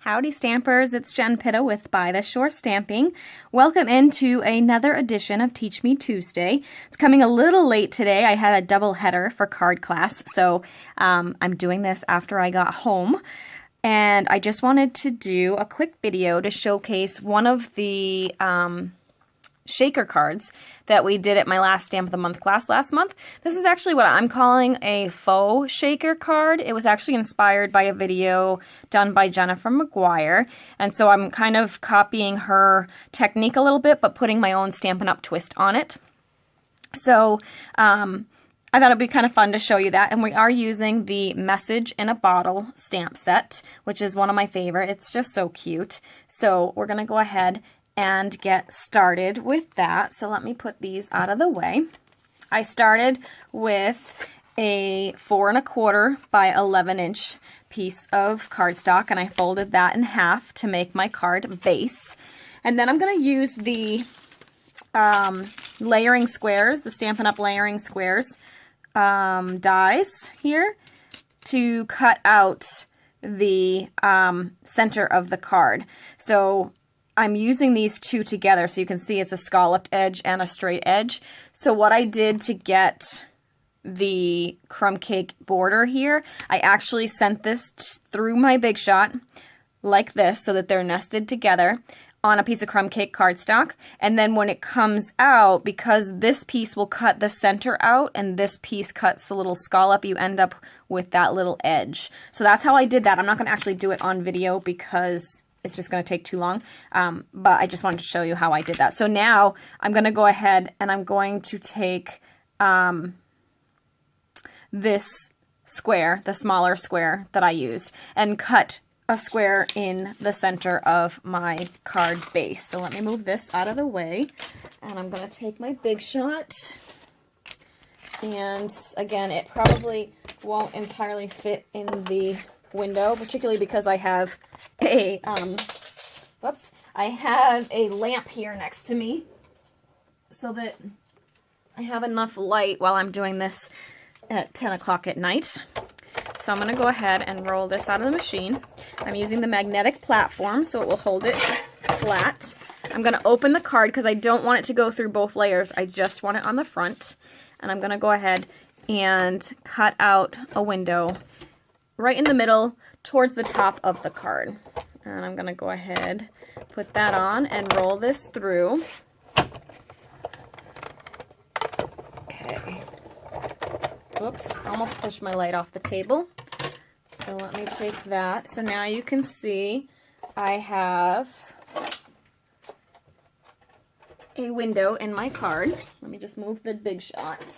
Howdy Stampers, it's Jen Pitta with By the Shore Stamping. Welcome into another edition of Teach Me Tuesday. It's coming a little late today. I had a double header for card class, so I'm doing this after I got home. And I just wanted to do a quick video to showcase one of the shaker cards that we did at my last Stamp of the Month class last month. This is actually what I'm calling a faux shaker card. It was actually inspired by a video done by Jennifer McGuire, and so I'm kind of copying her technique a little bit, but putting my own Stampin' Up twist on it. So I thought it'd be kind of fun to show you that, and we are using the Message in a Bottle stamp set, which is one of my favorite. It's just so cute. So we're gonna go ahead and get started with that. So let me put these out of the way. I started with a 4 1/4 by 11 inch piece of cardstock, and I folded that in half to make my card base. And then I'm going to use the layering squares, the Stampin' Up layering squares dies here to cut out the center of the card. So I'm using these two together so you can see it's a scalloped edge and a straight edge. So what I did to get the crumb cake border here, I actually sent this through my Big Shot like this so that they're nested together on a piece of crumb cake cardstock. And then when it comes out, because this piece will cut the center out and this piece cuts the little scallop, you end up with that little edge. So that's how I did that. I'm not going to actually do it on video because it's just going to take too long, but I just wanted to show you how I did that. So now I'm going to go ahead and I'm going to take this square, the smaller square that I used, and cut a square in the center of my card base. So let me move this out of the way, and I'm going to take my Big Shot. And again, it probably won't entirely fit in the window, particularly because I have a lamp here next to me so that I have enough light while I'm doing this at 10 o'clock at night. So I'm going to go ahead and roll this out of the machine. I'm using the magnetic platform so it will hold it flat. I'm going to open the card because I don't want it to go through both layers. I just want it on the front. And I'm going to go ahead and cut out a window right in the middle towards the top of the card. And I'm going to go ahead, put that on, and roll this through. Okay. Whoops, almost pushed my light off the table. So let me take that. So now you can see I have a window in my card. Let me just move the Big Shot.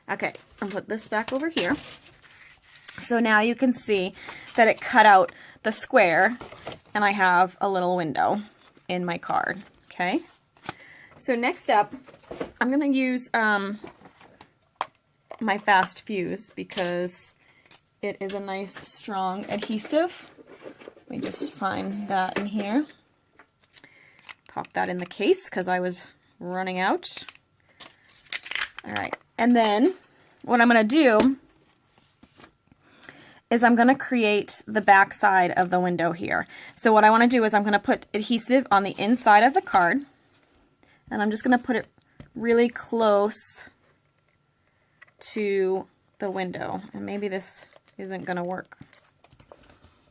Okay, I'll put this back over here. So now you can see that it cut out the square and I have a little window in my card, okay? So next up, I'm going to use my Fast Fuse because it is a nice strong adhesive. Let me just find that in here. Pop that in the case because I was running out. All right, and then what I'm going to do is I'm going to create the back side of the window here. So what I want to do is I'm going to put adhesive on the inside of the card, and I'm just going to put it really close to the window. And maybe this isn't going to work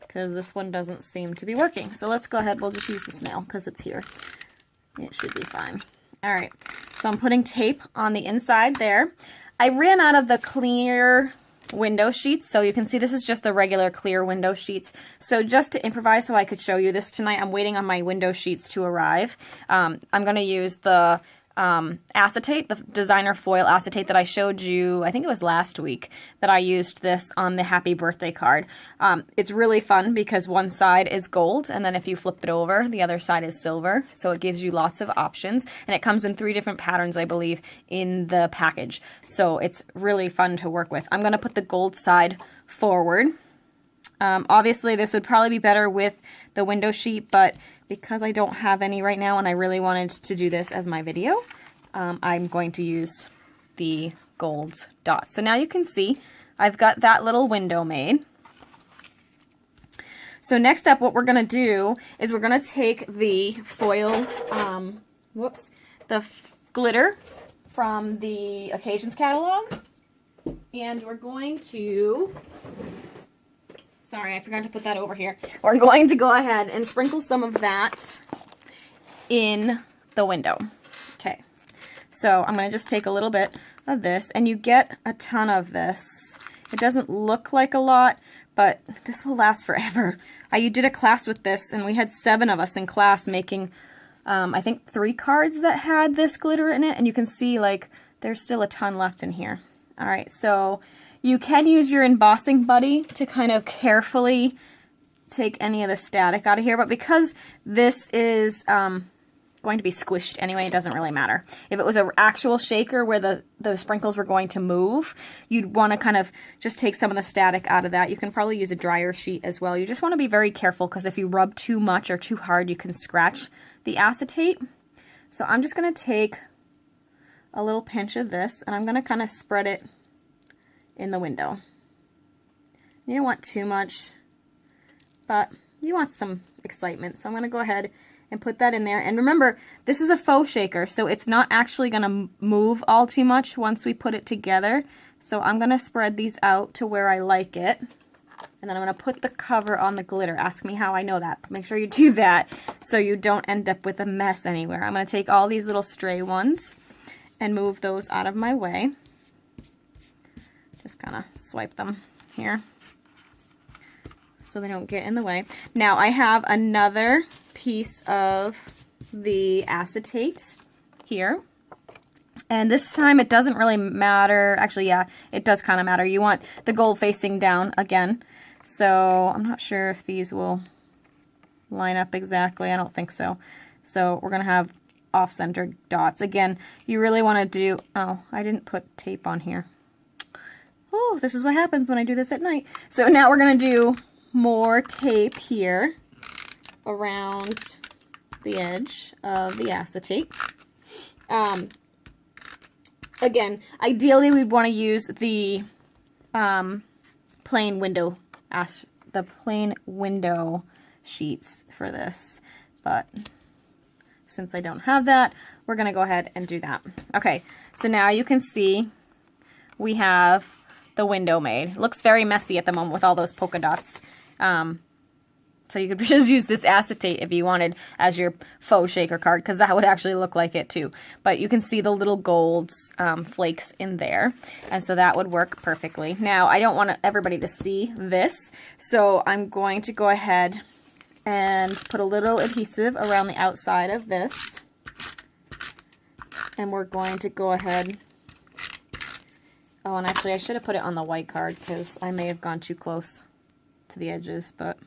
because this one doesn't seem to be working. So let's go ahead, we'll just use the snail because it's here. It should be fine. All right, so I'm putting tape on the inside there. I ran out of the clear window sheets, so you can see this is just the regular clear window sheets. So just to improvise so I could show you this tonight, I'm waiting on my window sheets to arrive. I'm going to use the acetate, the designer foil acetate that I showed you, I think it was last week, that I used this on the happy birthday card. It's really fun because one side is gold, and then if you flip it over, the other side is silver, so it gives you lots of options, and it comes in 3 different patterns, I believe, in the package, so it's really fun to work with. I'm going to put the gold side forward. Obviously, this would probably be better with the window sheet, but because I don't have any right now and I really wanted to do this as my video, I'm going to use the gold dots. So now you can see I've got that little window made. So next up, what we're going to do is we're going to take the foil, the glitter from the Occasions catalog, and we're going to, sorry, I forgot to put that over here. We're going to go ahead and sprinkle some of that in the window. Okay, so I'm going to just take a little bit of this, and you get a ton of this. It doesn't look like a lot, but this will last forever. I did a class with this, and we had 7 of us in class making, I think 3 cards that had this glitter in it, and you can see like there's still a ton left in here. All right, so you can use your embossing buddy to kind of carefully take any of the static out of here, but because this is going to be squished anyway, it doesn't really matter. If it was an actual shaker where the sprinkles were going to move, you'd want to kind of just take some of the static out of that. You can probably use a dryer sheet as well. You just want to be very careful because if you rub too much or too hard, you can scratch the acetate. So I'm just going to take a little pinch of this, and I'm going to kind of spread it in the window. You don't want too much, but you want some excitement. So I'm going to go ahead and put that in there. And remember, this is a faux shaker, so it's not actually going to move all too much once we put it together. So I'm going to spread these out to where I like it. And then I'm going to put the cover on the glitter. Ask me how I know that. Make sure you do that so you don't end up with a mess anywhere. I'm going to take all these little stray ones and move those out of my way. Just kind of swipe them here so they don't get in the way. Now I have another piece of the acetate here, and this time it doesn't really matter. Actually, yeah, it does kind of matter. You want the gold facing down again, so I'm not sure if these will line up exactly. I don't think so. So we're gonna have off-centered dots. Again, you really want to do, oh, I didn't put tape on here. Oh, this is what happens when I do this at night. So now we're going to do more tape here around the edge of the acetate. Again, ideally we'd want to use the plain window sheets for this, but since I don't have that, we're going to go ahead and do that. Okay, so now you can see we have the window made. It looks very messy at the moment with all those polka dots. So you could just use this acetate if you wanted as your faux shaker card, because that would actually look like it too. But you can see the little gold flakes in there, and so that would work perfectly. Now, I don't want everybody to see this, so I'm going to go ahead and put a little adhesive around the outside of this. And we're going to go ahead. Oh, and actually I should have put it on the white card because I may have gone too close to the edges, but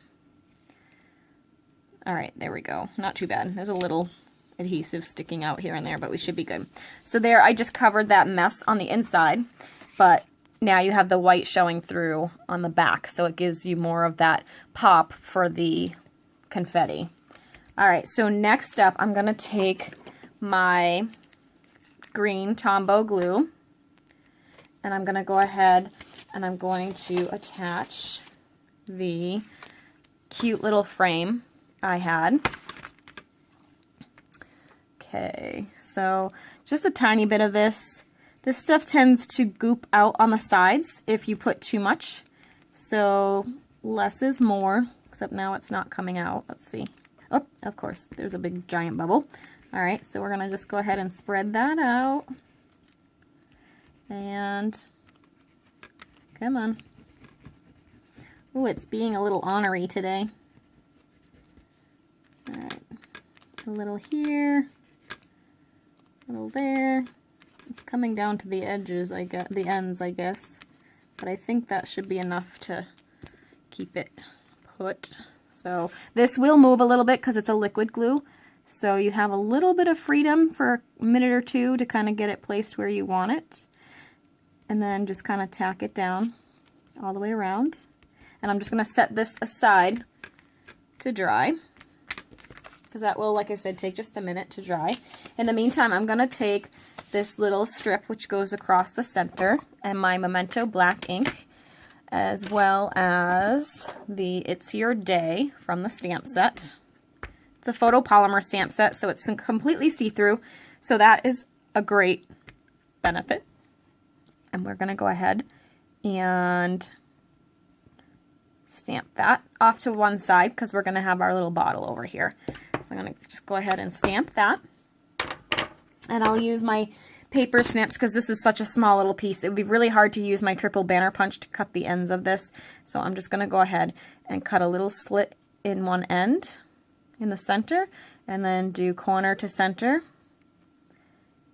alright, there we go. Not too bad. There's a little adhesive sticking out here and there, but we should be good. So there, I just covered that mess on the inside, but now you have the white showing through on the back, so it gives you more of that pop for the confetti. Alright, so next up I'm going to take my green Tombow glue, and I'm going to go ahead and I'm going to attach the cute little frame I had. Okay, so just a tiny bit of this. This stuff tends to goop out on the sides if you put too much, so less is more, except now it's not coming out. Let's see. Oh, of course, there's a big giant bubble. Alright, so we're going to just go ahead and spread that out. And come on. Ooh, it's being a little ornery today. Alright, a little here, a little there. It's coming down to the edges, the ends, I guess. But I think that should be enough to keep it put. So this will move a little bit because it's a liquid glue. So you have a little bit of freedom for a minute or two to kind of get it placed where you want it. And then just kind of tack it down all the way around. And I'm just going to set this aside to dry, because that will, like I said, take just a minute to dry. In the meantime, I'm going to take this little strip which goes across the center and my Memento black ink, as well as the It's Your Day from the stamp set. It's a photopolymer stamp set, so it's completely see-through, so that is a great benefit. And we're going to go ahead and stamp that off to one side because we're going to have our little bottle over here. So I'm going to just go ahead and stamp that. And I'll use my paper snips because this is such a small little piece. It would be really hard to use my triple banner punch to cut the ends of this. So I'm just going to go ahead and cut a little slit in one end in the center, and then do corner to center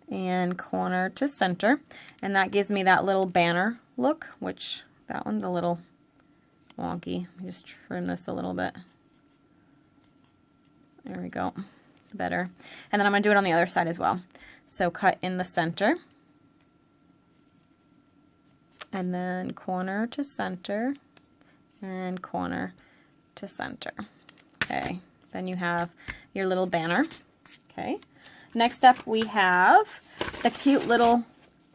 and corner to center. And that gives me that little banner look, which that one's a little wonky. Let me just trim this a little bit. There we go. Better. And then I'm going to do it on the other side as well. So cut in the center. And then corner to center. And corner to center. Okay. Then you have your little banner. Okay. Next up we have the cute little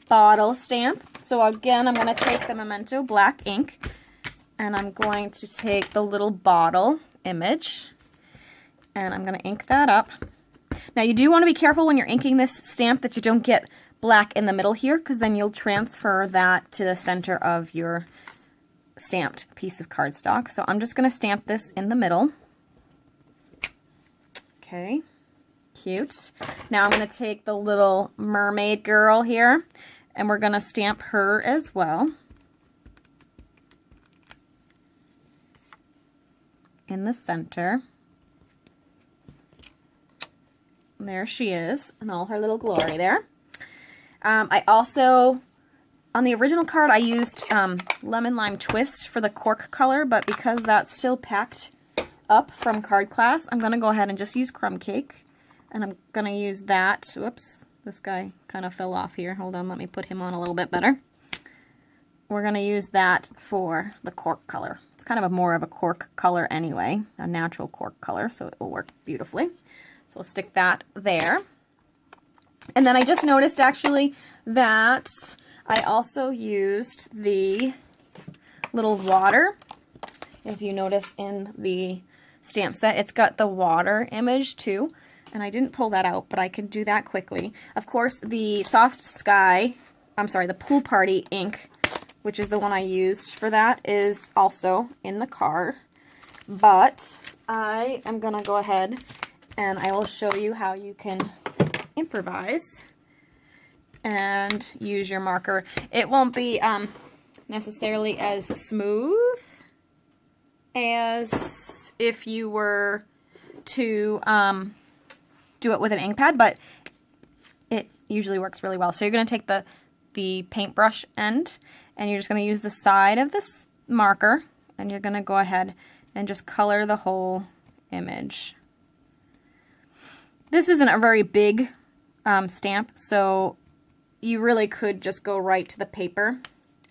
bottle stamp. So again, I'm going to take the Memento black ink. And I'm going to take the little bottle image. And I'm going to ink that up. Now you do want to be careful when you're inking this stamp that you don't get black in the middle here, because then you'll transfer that to the center of your stamped piece of cardstock. So I'm just going to stamp this in the middle. Okay, cute. Now I'm going to take the little mermaid girl here, and we're going to stamp her as well in the center. There she is in all her little glory there. I also, on the original card, I used Lemon Lime Twist for the cork color, but because that's still packed up from card class, I'm going to go ahead and just use Crumb Cake. And I'm going to use that. Whoops, this guy kind of fell off here. Hold on, let me put him on a little bit better. We're going to use that for the cork color. It's kind of more of a cork color anyway, a natural cork color, so it will work beautifully. So we'll stick that there. And then I just noticed actually that I also used the little water. If you notice in the stamp set, it's got the water image too. And I didn't pull that out, but I can do that quickly. Of course, the Soft Sky, I'm sorry, the Pool Party ink, which is the one I used for that, is also in the card. But I am going to go ahead and I will show you how you can improvise and use your marker. It won't be necessarily as smooth as if you were to do it with an ink pad, but it usually works really well. So you're going to take the paintbrush end, and you're just going to use the side of this marker, and you're going to go ahead and just color the whole image. This isn't a very big stamp, so you really could just go right to the paper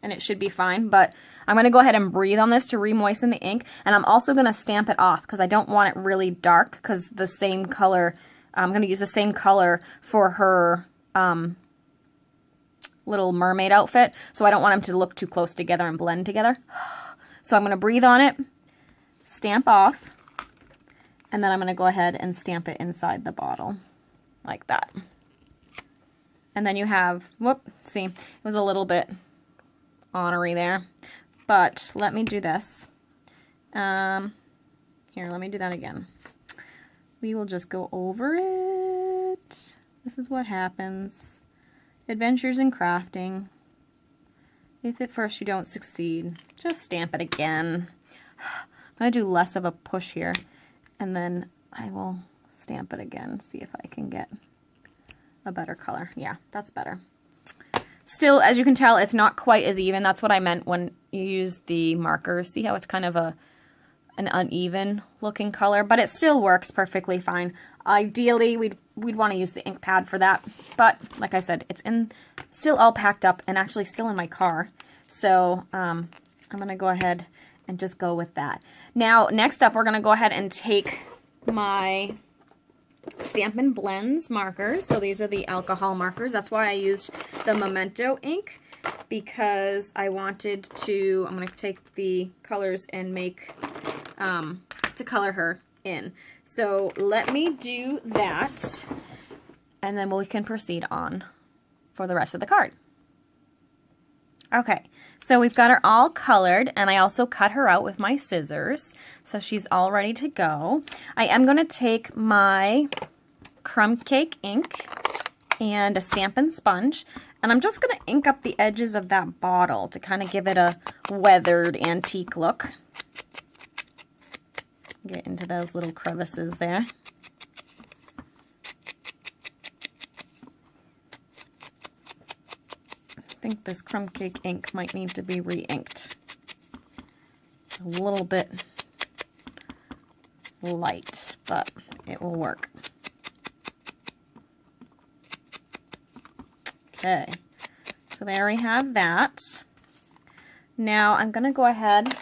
and it should be fine, but I'm going to go ahead and breathe on this to re-moisten the ink, and I'm also going to stamp it off because I don't want it really dark, because the same color, I'm going to use the same color for her little mermaid outfit, so I don't want them to look too close together and blend together. So I'm going to breathe on it, stamp off, and then I'm going to go ahead and stamp it inside the bottle, like that. And then you have, whoop, see, it was a little bit ornery there. But let me do this. Here, let me do that again. We will just go over it. This is what happens. Adventures in crafting. If at first you don't succeed, just stamp it again. I'm going to do less of a push here, and then I will stamp it again, see if I can get a better color. Yeah, that's better. Still, as you can tell, it's not quite as even. That's what I meant when you use the markers. See how it's kind of an uneven looking color, but it still works perfectly fine. Ideally, we'd want to use the ink pad for that, but like I said, it's still all packed up and actually still in my car. So I'm going to go ahead and just go with that. Now, next up, we're going to go ahead and take my Stampin' Blends markers. So these are the alcohol markers. That's why I used the Memento ink. because I wanted to, I'm going to take the colors and make, to color her in. So let me do that, and then we can proceed on for the rest of the card. Okay, so we've got her all colored, and I also cut her out with my scissors, so she's all ready to go. I am going to take my crumb cake ink and a Stampin' sponge, and I'm just going to ink up the edges of that bottle to kind of give it a weathered antique look. Get into those little crevices there. I think this crumb cake ink might need to be re-inked. A little bit light, but it will work. Okay, so there we have that. Now I'm going to go ahead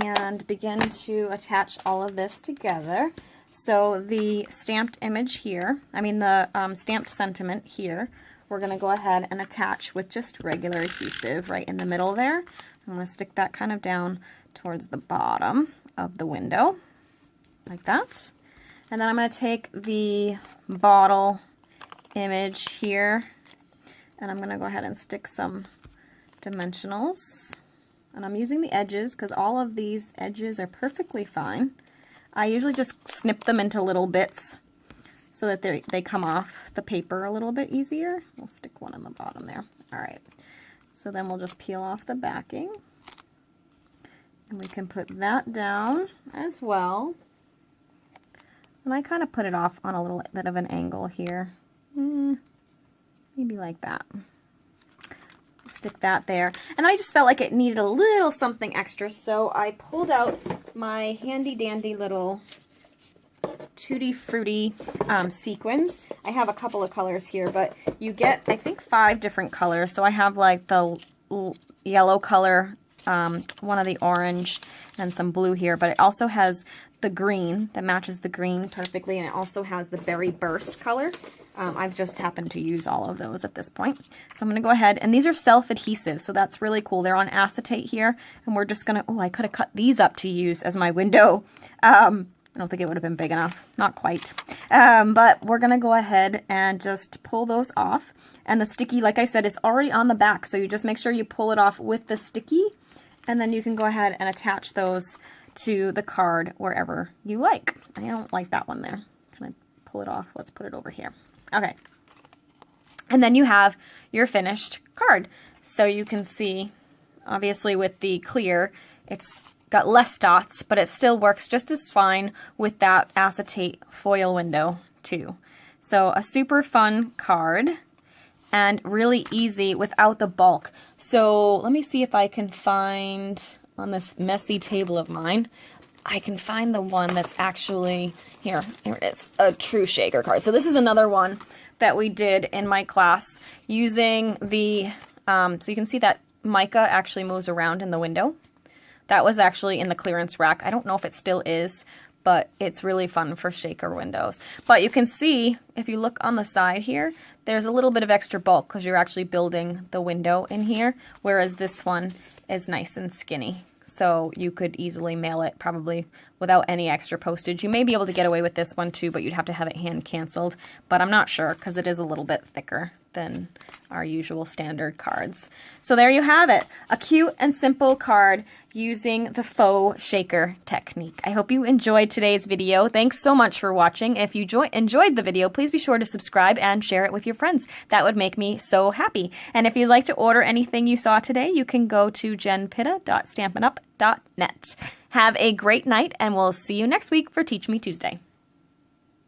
and begin to attach all of this together. So the stamped image here, the stamped sentiment here, we're going to go ahead and attach with just regular adhesive right in the middle there. I'm going to stick that kind of down towards the bottom of the window, like that. And then I'm going to take the bottle image here, and I'm going to go ahead and stick some dimensionals. And I'm using the edges because all of these edges are perfectly fine. I usually just snip them into little bits so that they come off the paper a little bit easier. We'll stick one on the bottom there. All right, so then we'll just peel off the backing, and we can put that down as well. And I kind of put it off on a little bit of an angle here, maybe like that. Stick that there, and I just felt like it needed a little something extra, so I pulled out my handy dandy little Tutti Frutti sequins. I have a couple of colors here, but you get, I think, 5 different colors. So I have like the yellow color, one of the orange, and some blue here, but it also has the green that matches the green perfectly, and it also has the berry burst color. I've just happened to use all of those at this point. So I'm going to go ahead, and these are self-adhesive, so that's really cool. They're on acetate here, and we're just going to, oh, I could have cut these up to use as my window. I don't think it would have been big enough. Not quite. But we're going to go ahead and just pull those off. And the sticky, like I said, is already on the back, so you just make sure you pull it off with the sticky, and then you can go ahead and attach those to the card wherever you like. I don't like that one there. Can I pull it off? Let's put it over here. Okay. And then you have your finished card. So you can see, obviously with the clear, it's got less dots, but it still works just as fine with that acetate foil window too. So a super fun card and really easy without the bulk. So let me see if I can find on this messy table of mine, I can find the one that's actually, here it is, a true shaker card. So this is another one that we did in my class using the, so you can see that mica actually moves around in the window. That was actually in the clearance rack. I don't know if it still is, but it's really fun for shaker windows. But you can see, if you look on the side here, there's a little bit of extra bulk because you're actually building the window in here, whereas this one is nice and skinny. So you could easily mail it probably without any extra postage. You may be able to get away with this one too, but you'd have to have it hand canceled. But I'm not sure because it is a little bit thicker than our usual standard cards. So there you have it, a cute and simple card using the faux shaker technique. I hope you enjoyed today's video. Thanks so much for watching. If you enjoyed the video, please be sure to subscribe and share it with your friends. That would make me so happy. And if you'd like to order anything you saw today, you can go to jenpitta.stampinup.net. Have a great night, and we'll see you next week for Teach Me Tuesday.